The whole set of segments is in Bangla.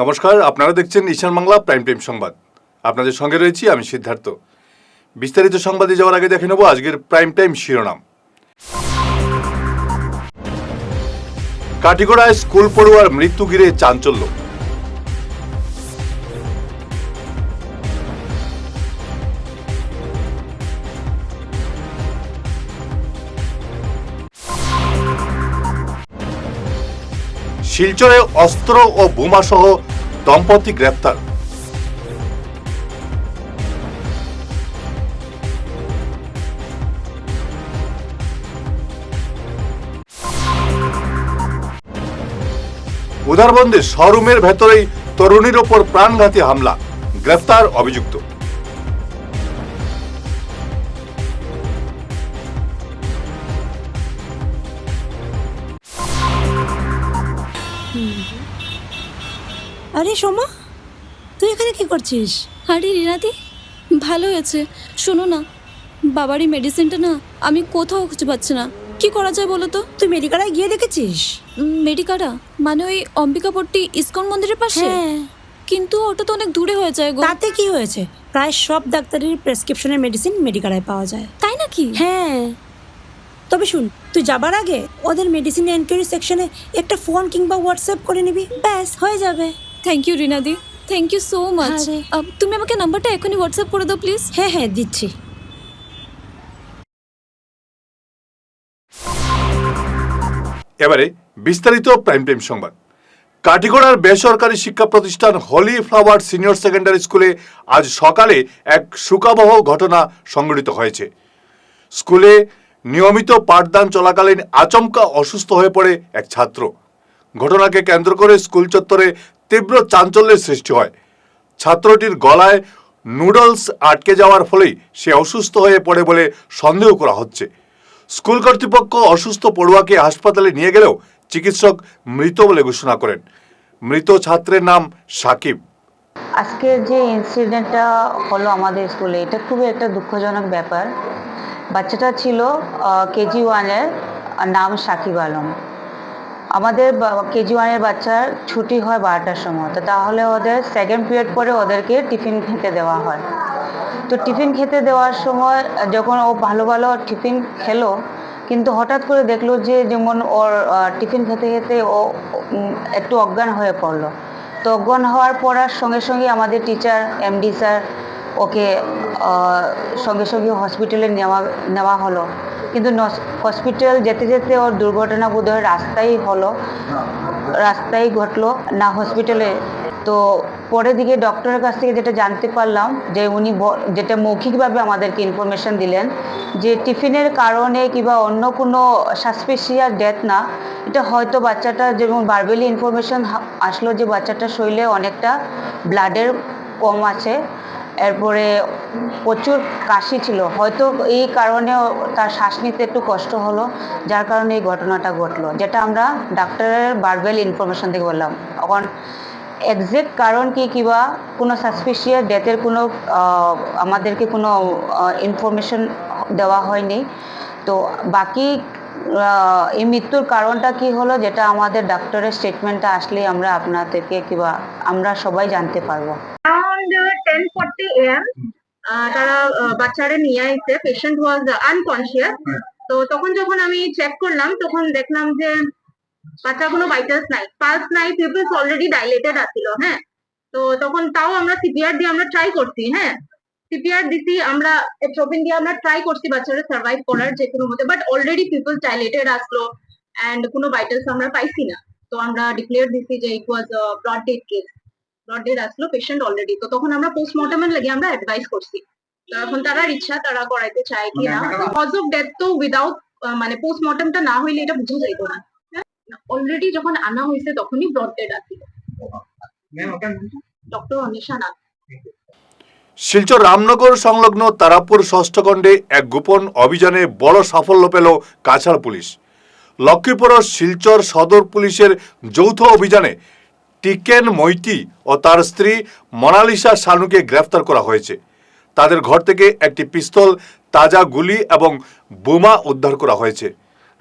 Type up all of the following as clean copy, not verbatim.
নমস্কার, আপনারা দেখছেন ঈশান বাংলা প্রাইম টাইম সংবাদ। আপনাদের সঙ্গে রয়েছি আমি সিদ্ধার্থ। বিস্তারিত সংবাদে যাওয়ার আগে দেখে নেব আজকের প্রাইম টাইম শিরোনাম। কাটিগড়ায় স্কুল পড়ুয়ার মৃত্যু ঘিরে চাঞ্চল্য। শিলচরে অস্ত্র ও বোমাসহ দম্পতি গ্রেপ্তার। উদারবন্দে শোরুমের ভেতরেই তরুণীর ওপর প্রাণঘাতী হামলা, গ্রেফতার অভিযুক্ত। আরে সোমা, তুই এখানে কি করছিস? আরে রিনাদি, ভালো হয়েছে। শোনো না, বাবারই মেডিসিনটা না আমি কোথাও খুঁজে পাচ্ছি না। কি করা যায় বলো তো? তুই মেডিকেলে গিয়ে দেখেছিস? মেডিকাটা মানে ওই অম্বিকাপট্টি ইসকন মন্দিরের পাশে? হ্যাঁ। কিন্তু ওটা তো অনেক দূরে হয়ে যায় গো। তাতে কি হয়েছে? প্রায় সব ডাক্তারের প্রেসক্রিপশনের মেডিসিন মেডিকেলে পাওয়া যায়। তাই নাকি? হ্যাঁ, তবে শুন, তুই যাবার আগে ওদের মেডিসিন এনকোয়ারি সেকশনে একটা ফোন কিংবা হোয়াটসঅ্যাপ করে নিবি, ব্যাস হয়ে যাবে। থ্যাংক ইউ রিনাদি, থ্যাংক ইউ সো মাচ। আরে। তুমি আমাকে নাম্বারটা এখনই হোয়াটসঅ্যাপ করে দাও প্লিজ। হ্যাঁ হ্যাঁ, দিচ্ছি। এবারে বিস্তারিত প্রাইম টাইম সংবাদ। কাটিগড়ার বেসরকারি শিক্ষা প্রতিষ্ঠান হলি ফ্লাওয়ার সিনিয়র সেকেন্ডারি স্কুলে আজ সকালে এক শোকাবহ ঘটনা সংঘটিত হয়েছে। স্কুলে নিয়মিত পাঠদান চলাকালীন আচমকা অসুস্থ হয়ে পড়ে এক ছাত্র। ঘটনাকে কেন্দ্র করে স্কুল চত্বরে তীব্র চাঞ্চল্যের সৃষ্টি হয়। ছাত্রটির গলায় নুডলস আটকে যাওয়ার ফলেই সে অসুস্থ হয়ে পড়ে বলে সন্দেহ করা হচ্ছে। স্কুল কর্তৃপক্ষ অসুস্থ পড়ুয়াকে হাসপাতালে নিয়ে গেলেও চিকিৎসক মৃত বলে ঘোষণা করেন। মৃত ছাত্রের নাম সাকিব। আজকে যে ইনসিডেন্টটা হলো আমাদের স্কুলে, এটা খুবই একটা দুঃখজনক ব্যাপার। বাচ্চাটা ছিল কেজি ওয়ানের, নাম সাকিব আলম। আমাদের কেজি ওয়ানের বাচ্চার ছুটি হয় 12টার সময়, তো তাহলে ওদের সেকেন্ড পিরিয়ড পরে ওদেরকে টিফিন খেতে দেওয়া হয়। তো টিফিন খেতে দেওয়ার সময় যখন ও ভালো ভালো টিফিন খেলো, কিন্তু হঠাৎ করে দেখলো যে যেমন ওর টিফিন খেতে খেতে ও একটু অজ্ঞান হয়ে পড়লো। তো অজ্ঞান হওয়ার পড়ার সঙ্গে সঙ্গে আমাদের টিচার এমডি স্যার ওকে সঙ্গে সঙ্গে হসপিটালে নেওয়া হলো। কিন্তু হসপিটাল যেতে যেতে ওর দুর্ঘটনা বোধহয় রাস্তায় ঘটলো না হসপিটালে। তো পরের দিকে ডক্টরের কাছ থেকে যেটা জানতে পারলাম, যে উনি যেটা মৌখিকভাবে আমাদেরকে ইনফরমেশন দিলেন, যে টিফিনের কারণে কিংবা অন্য কোনো সাসপিশিয়াস ডেথ না, এটা হয়তো বাচ্চাটা যেমন বারবেলি ইনফরমেশন আসলো যে বাচ্চাটার শরীরে অনেকটা ব্লাডের কম আছে, এরপরে প্রচুর কাশি ছিল, হয়তো এই কারণে তার শ্বাস নিতে একটু কষ্ট হলো, যার কারণে এই ঘটনাটা ঘটলো, যেটা আমরা ডাক্তারের বারবেলি ইনফরমেশন থেকে বললাম। এখন এক্সাক্ট কারণ কি কিংবা কোনো সাসপিশিয়াস ডেথের কোনো আমাদেরকে কোনো ইনফরমেশন দেওয়া হয়নি। তো বাকি এই মৃত্যুর কারণটা কি হলো, যেটা আমাদের ডাক্তারের স্টেটমেন্টটা আসলেই আমরা আপনাদেরকে কিংবা আমরা সবাই জানতে পারবো। Around 10:40 AM তারা বাচ্চারে নিয়ে আইছে। পেশেন্ট ওয়াজ আনকনসিয়াস। তো তখন যখন আমি চেক করলাম, তখন দেখলাম যে বাচ্চার কোনো ভাইটালস নাই, পালস নাই, পিপলস অলরেডি ডাইলেটেড আছিল। হ্যাঁ, তো তখন তাও আমরা সিপিআর দিয়ে আমরা ট্রাই করছি। হ্যাঁ, সিপিআর দিছি, আমরা এট্রোপিন দিয়ে আমরা ট্রাই করছি বাচ্চারা সার্ভাইভ করার যে কোনো মতে, বাট অলরেডি পিপলস ডাইলেটেড আসলো অ্যান্ড কোনো ভাইটালস আমরা পাইছি না। তো আমরা ডিক্লেয়ার দিছি যে it was brought dead case, brought dead আসলো পেশেন্ট অলরেডি। তো তখন আমরা পোস্টমর্টমের লাগে আমরা অ্যাডভাইস করছি। তো এখন তারার ইচ্ছা, তারা করাইতে চায় কি না। কজ অফ ডেথ তো উইদাউট মানে পোস্টমর্টমটা না হইলে এটা বুঝা যাইতো না। অলরেডি যখন আনা হয়েছে তখনই ব্রড ডেড আসছিল। ডক্টর অনিশা নাথ। শিলচর রামনগর সংলগ্ন তারাপুর ষষ্ঠখণ্ডে এক গোপন অভিযানে বড় সাফল্য পেল কাছাড় পুলিশ। লক্ষ্মীপুর ও শিলচর সদর পুলিশের যৌথ অভিযানে টিকেন মৈতি ও তার স্ত্রী মোনালিসা শানুকে গ্রেফতার করা হয়েছে। তাদের ঘর থেকে একটি পিস্তল, তাজা গুলি এবং বোমা উদ্ধার করা হয়েছে।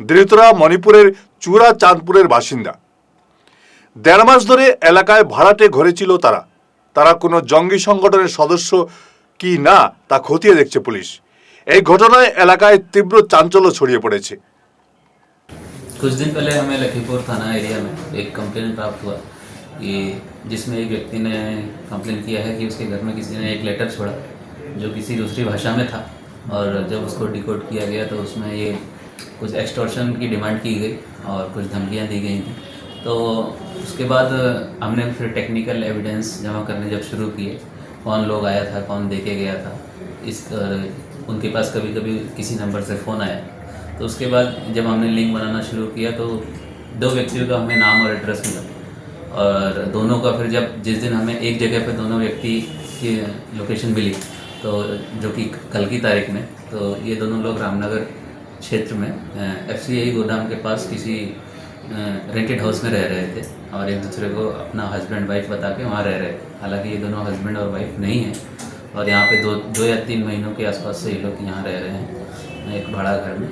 ধৃতরা মণিপুরের চূড়া চাঁদপুরের বাসিন্দা। দেড় মাস ধরে এলাকায় ভাড়াটে ঘরে ছিল তারা। তারা কোনো জঙ্গি সংগঠনের সদস্য কি না তা খতিয়ে দেখছে পুলিশ। এই ঘটনায় এলাকায় তীব্র চাঞ্চল্য ছড়িয়ে পড়েছে। कुछ दिन पहले हमें लखीमपुर थाना एरिया में एक कंप्लेन प्राप्त हुआ कि जिसमें एक व्यक्ति ने कंप्लेन किया है कि उसके घर में किसी ने एक लेटर छोड़ा जो किसी दूसरी भाषा में था, और जब उसको डिकोड किया गया तो उसमें ये कुछ एक्सटॉर्शन की डिमांड की गई और कुछ धमकियां दी गई थी। तो उसके बाद हमने फिर टेक्निकल एविडेंस जमा करने जब शुरू किए, कौन लोग आया था, कौन देके गया था, इस उनके पास कभी कभी किसी नंबर से फ़ोन आया। तो उसके बाद जब हमने लिंक बनाना शुरू किया तो 2 व्यक्तियों का हमें नाम और एड्रेस मिला, और दोनों का फिर जब जिस दिन हमें एक जगह पे दोनों व्यक्ति की लोकेशन मिली, तो जो कि कल की तारीख में, तो ये दोनों लोग रामनगर क्षेत्र में FCI गोदाम के पास किसी रेंटेड हाउस में रह रहे थे और एक दूसरे को अपना हस्बैंड वाइफ बता के वहाँ रह रहे थे। हालांकि ये दोनों हस्बैंड और वाइफ नहीं हैं, और यहाँ पे 2 या 3 महीनों के आसपास से ये लोग यहाँ रह रहे हैं एक भाड़ा घर में।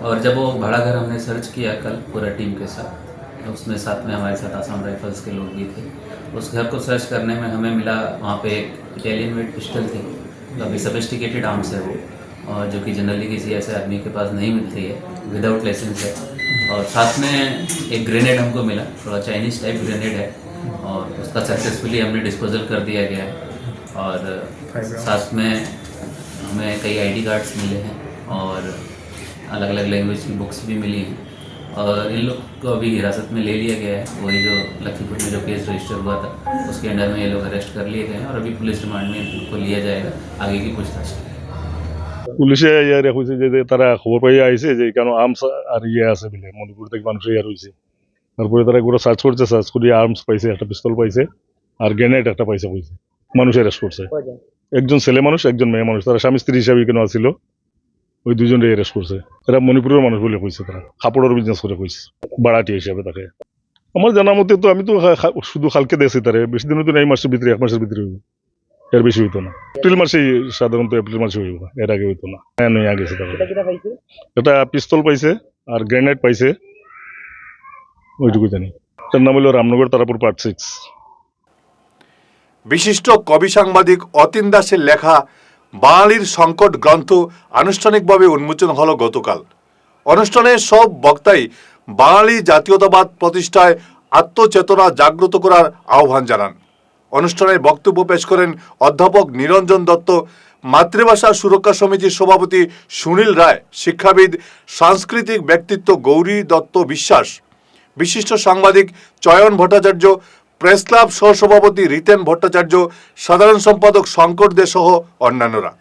और जब वो भाड़ा घर हमने सर्च किया कल पूरा टीम के साथ, उसमें साथ में हमारे साथ आसाम राइफल्स के लोग भी थे। उस घर को सर्च करने में हमें मिला वहाँ पे एक इटालियन मेड पिस्टल थी, काफ़ी सोफिस्टिकेटेड आर्म्स है वो, और जो कि जनरली किसी ऐसे आदमी के पास नहीं मिलती है, विदाउट लाइसेंस है। और साथ में एक ग्रेनेड हमको मिला, थोड़ा चाइनीज़ टाइप ग्रेनेड है, और उसका सक्सेसफुली हमने डिस्पोजल कर दिया गया है। और साथ में हमें कई ID कार्ड्स मिले हैं और अलग अलग लैंग्वेज की बुक्स भी मिली हैं, और इन लोग को अभी हिरासत में ले लिया गया है। वही जो लखीमपुर में जो केस रजिस्टर हुआ था उसके अंडर में ये लोग अरेस्ट कर लिए गए हैं, और अभी पुलिस रिमांड में इनको लिया जाएगा आगे की पूछताछ। পুলিশে ইয়ারে কইছে যে তারা খবর পাইয়া আইছে যে কেন আর্মস আর ইয়ে আছে বলে মণিপুর থেকে মানুষ ইয়ার হয়েছে। তারপরে তারা গোটা সার্চ করছে, সার্চ করে আর্মস পাইছে, একটা পিস্তল পাইছে আর গ্রেনেড একটা পাইছে কইছে। মানুষ অ্যারেস্ট করছে, একজন ছেলে মানুষ একজন মেয়ে মানুষ, তারা স্বামী স্ত্রী হিসাবে কেন আছিল, ওই দুজনকে অ্যারেস্ট করছে। এরা মণিপুরের মানুষ বলে কইছে, তারা কাপড়ের বিজনেস করে কইছে বাড়াটি হিসাবে তাকে। আমার জানা মতে তো আমি তো শুধু কালকে দেখছি তারে, বেশি দিনও তো এই মাসের ভিতরে 1 মাসের ভিতরে হইব, এর বেশি হইতো না। এপ্রিল মাসেই সাধারণত এপ্রিল মাসে হইব, এর আগে হইতো না। নয়া গেছে তারপরে এটা পিস্তল পাইছে আর গ্রেনেড পাইছে, ওইটুকু জানি। তার নাম হলো রামনগর তারাপুর পার্ট 6। বিশিষ্ট কবি সাংবাদিক অতীন দাসের লেখা বাঙালির সংকট গ্রন্থ আনুষ্ঠানিকভাবে উন্মোচন হলো গতকাল। অনুষ্ঠানে সব বক্তাই বাঙালি জাতীয়তাবাদ প্রতিষ্ঠায় আত্মচেতনা জাগ্রত করার আহ্বান জানান। অনুষ্ঠানে বক্তব্য পেশ করেন অধ্যাপক নিরঞ্জন দত্ত, মাতৃভাষা সুরক্ষা সমিতির সভাপতি সুনীল রায়, শিক্ষাবিদ সাংস্কৃতিক ব্যক্তিত্ব গৌরী দত্ত বিশ্বাস, বিশিষ্ট সাংবাদিক চয়ন ভট্টাচার্য, প্রেস ক্লাব সহসভাপতি রিতেন ভট্টাচার্য, সাধারণ সম্পাদক শঙ্কর দে সহ অন্যান্যরা।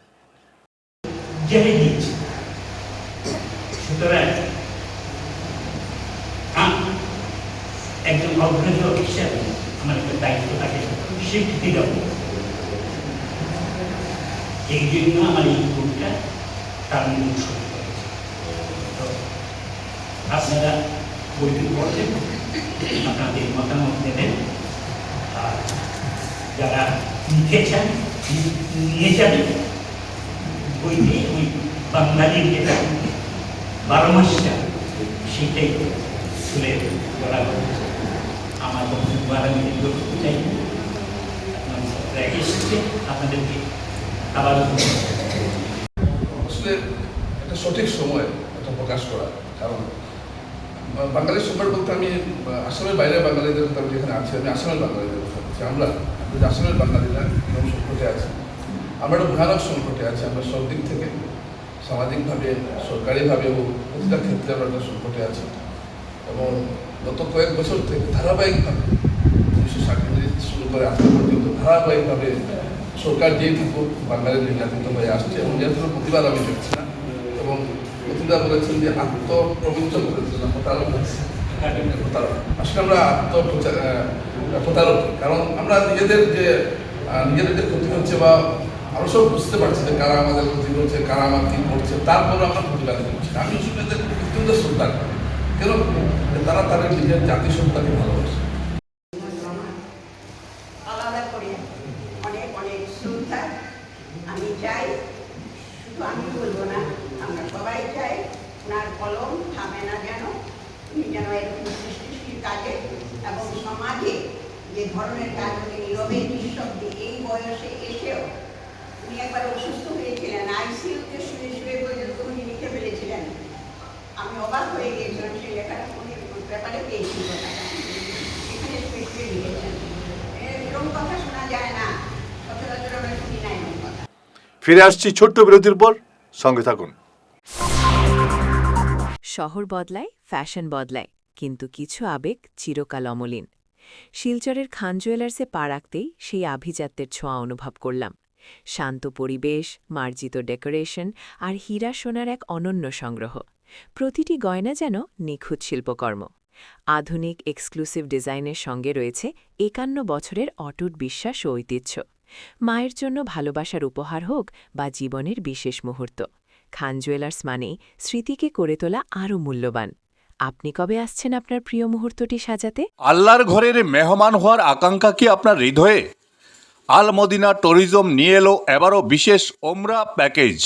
একজন অগ্রণী হিসাবে আমার একটা দায়িত্ব থাকে স্বীকৃতি দেব। এই জন্য আমার এই গ্রুপটা তার মূল শুরু করেছে। তো আপনারা বইটি পড়বেন, আপনাদের মতামত দেবেন, আর যারা লিখেছেন নিয়ে যাবেন বইটি ওই বাঙালির যেটা 12 মাসটা সেটাই তুলে ধরা হয়েছে। আমার বক্তব্য আমি বক্তব্য চাই এসেছে আপনাদেরকে আবার আসলে একটা সঠিক সময় এটা প্রকাশ করা। কারণ বাঙালির সময় বলতে আমি আসামের বাইরে বাঙালিদের আমি যেখানে আছি, আমি আসামের বাঙালিদের কথা বলছি। আমরা আসামের বাঙালিরা এরকম সংকটে আছি, আমরা একটা ভয়ানক সংকটে আছি। আমরা সব দিক থেকে সামাজিকভাবে, সরকারিভাবে ও প্রতিটা ক্ষেত্রে আমরা একটা সংকটে আছি। এবং গত কয়েক বছর থেকে ধারাবাহিকভাবে 1960 শুরু করে আজকে পর্যন্ত ধারাবাহিকভাবে সরকার যেটুকু বাঙালি নির্যাতিত হয়ে আসছে, এবং যেহেতু প্রতিবাদ আমি দেখছি না। এবং প্রতিবাদ বলেছেন যে আত্মপ্রবঞ্চন করেছেন, প্রতারণা। আসলে আমরা প্রতারক, কারণ আমরা নিজেদের যে ক্ষতি হচ্ছে বা আমরা সব বুঝতে পারছি যে কারা আমাদের ক্ষতি করছে, কারা আমার কি করছে, তারপরে আমরা প্রতিবাদ করছি। আমি আসলে এদের অত্যন্ত শ্রদ্ধা করি, কেন তারা তাদের নিজের জাতিসত্তাকে ভালোবাসে। আলাদা করে অনেক অনেক শ্রদ্ধা আমি চাই, শুধু আমি বলবো না, আমরা সবাই চাই ওনার কলম থামে না, যেন উনি যেন এরকম সৃষ্টিশীল কাজে এবং সমাজে যে ধরনের কাজ উনি নীরবে নিঃশব্দে এই বয়সে এসেও উনি একবার অসুস্থ হয়েছিলেন, আইসিইউতে শুয়ে শুয়ে পর্যন্ত উনি লিখে ফেলেছিলেন। আমি অবাক হয়ে গিয়েছিলাম সেই লেখাটা উনি ব্যাপারে পেয়েছিল এখানে শুয়ে শুয়ে লিখেছেন। এরকম কথা শোনা যায় না, সচরাচর আমরা শুনি না এরকম কথা। ফিরে আসছি ছোট্ট বিরতির পর, সঙ্গে থাকুন। শহর বদলায়, ফ্যাশন বদলায়, কিন্তু কিছু আবেগ চিরকাল অমলিন। শিলচরের খান জুয়েলার্সে পা রাখতেই সেই আভিজাত্যের ছোঁয়া অনুভব করলাম। শান্ত পরিবেশ, মার্জিত ডেকোরেশন আর হীরা সোনার এক অনন্য সংগ্রহ। প্রতিটি গয়না যেন নিখুঁত শিল্পকর্ম। আধুনিক এক্সক্লুসিভ ডিজাইনের সঙ্গে রয়েছে 51 বছরের অটুট বিশ্বাস ও ঐতিহ্য। মায়ের জন্য ভালোবাসার উপহার হোক বা জীবনের বিশেষ মুহূর্ত, খান জুয়েলার্স মানেই স্মৃতিকে করে তোলা আরও মূল্যবান। আপনি কবে আসছেন আপনার প্রিয় মুহূর্তটি সাজাতে? আল্লাহর ঘরের মেহমান হওয়ার আকাঙ্ক্ষা কি আপনার হৃদয়ে? আল মদিনা ট্যুরিজম নিয়ে এলো এবারও বিশেষ ওমরা প্যাকেজ।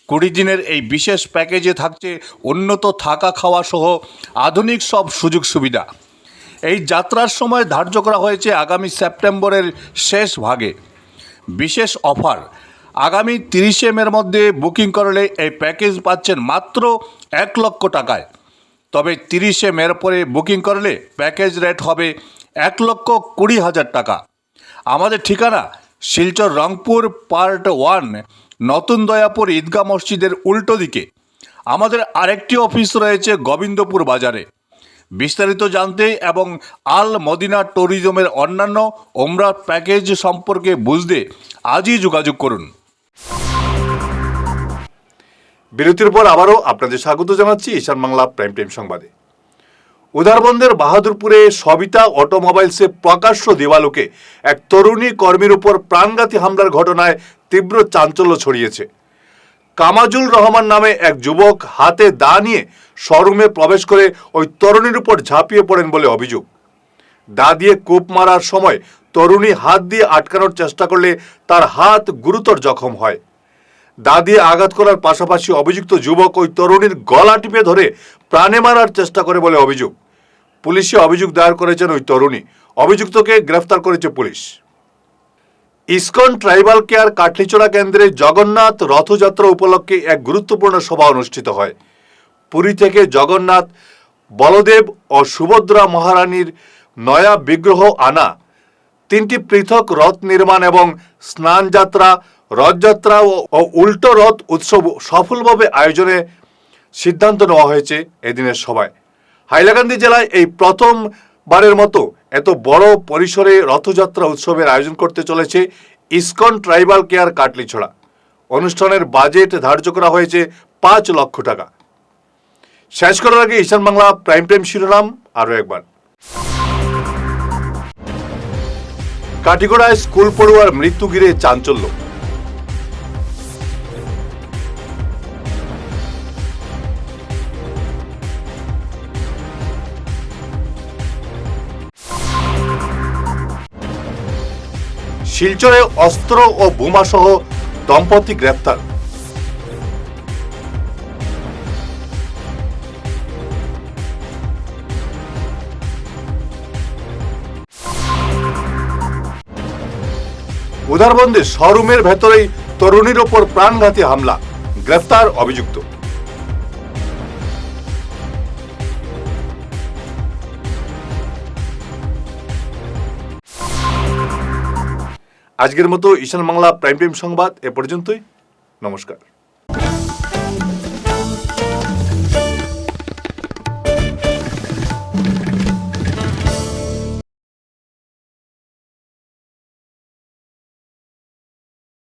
20 দিনের এই বিশেষ প্যাকেজে থাকছে উন্নত থাকা খাওয়া সহ আধুনিক সব সুযোগ সুবিধা। এই যাত্রার সময় ধার্য করা হয়েছে আগামী সেপ্টেম্বরের শেষ ভাগে। বিশেষ অফার, আগামী 30 মের মধ্যে বুকিং করলে এই প্যাকেজ পাচ্ছেন মাত্র 1 লক্ষ টাকায়। তবে 30 মের পরে বুকিং করলে প্যাকেজ রেট হবে 1,20,000 টাকা। আমাদের ঠিকানা শিলচর রংপুর পার্ট 1, নতুন দয়াপুর ঈদগাহ মসজিদের উল্টো দিকে। আমাদের আরেকটি অফিস রয়েছে গোবিন্দপুর বাজারে। বিস্তারিত জানতে এবং আল মদিনা ট্যুরিজমের অন্যান্য ওমরা প্যাকেজ সম্পর্কে বুঝতে আজই যোগাযোগ করুন। বিরতির পর আবারও আপনাদের স্বাগত জানাচ্ছি ঈশান বাংলা প্রাইম টাইম সংবাদে। উধারবন্দের বাহাদুরপুরে সবিতা অটোমোবাইলসে প্রকাশ্য দেওয়ালোকে এক তরুণী কর্মীর উপর প্রাণঘাতী হামলার ঘটনায় তীব্র চাঞ্চল্য ছড়িয়েছে। কামাজুল রহমান নামে এক যুবক হাতে দা নিয়ে শোরুমে প্রবেশ করে ওই তরুণীর উপর ঝাঁপিয়ে পড়েন বলে অভিযোগ। দা দিয়ে কূপ মারার সময় তরুণী হাত দিয়ে আটকানোর চেষ্টা করলে তার হাত গুরুতর জখম হয়। দা দিয়ে আঘাত করার পাশাপাশি অভিযুক্ত যুবক ওই তরুণীর গলা টিপে ধরে প্রাণে মারার চেষ্টা করে বলে অভিযোগ। পুলিশে অভিযোগ দায়ের করেছেন ওই তরুণী। অভিযুক্তকে গ্রেফতার করেছে police. ISKCON tribal care Katlicherra কেন্দ্রে জগন্নাথ রথযাত্রা উপলক্ষে এক গুরুত্বপূর্ণ সভা অনুষ্ঠিত হয়। পুরী থেকে জগন্নাথ, বলদেব ও সুভদ্রা মহারানীর নয়া বিগ্রহ আনা, 3টি পৃথক রথ নির্মাণ এবং স্নানযাত্রা, রথযাত্রা ও উল্টো রথ উৎসব সফলভাবে আয়োজনে সিদ্ধান্ত নেওয়া হয়েছে এদিনের সভায়। হাইলাকান্দি জেলায় এই প্রথমবারের মতো এত বড় পরিসরে রথযাত্রা উৎসবের আয়োজন করতে চলেছে ইসকন ট্রাইবাল কেয়ার কাটলিছড়া। অনুষ্ঠানের বাজেট ধার্য করা হয়েছে 5 লক্ষ টাকা। শেষ করার আগে ঈশান বাংলা প্রাইম টাইম শিরোনাম আরও একবার। কাটিগড়ায় স্কুল পড়ুয়ার মৃত্যু ঘিরে চাঞ্চল্য। শিলচরে অস্ত্র ও বোমাসহ দম্পতি গ্রেপ্তার। উধারবন্দে শোরুমের ভেতরেই তরুণীর ওপর প্রাণঘাতী হামলা, গ্রেফতার অভিযুক্ত। আজকের মতো ঈশান বাংলা প্রাইম টাইম সংবাদ এ পর্যন্তই। নমস্কার।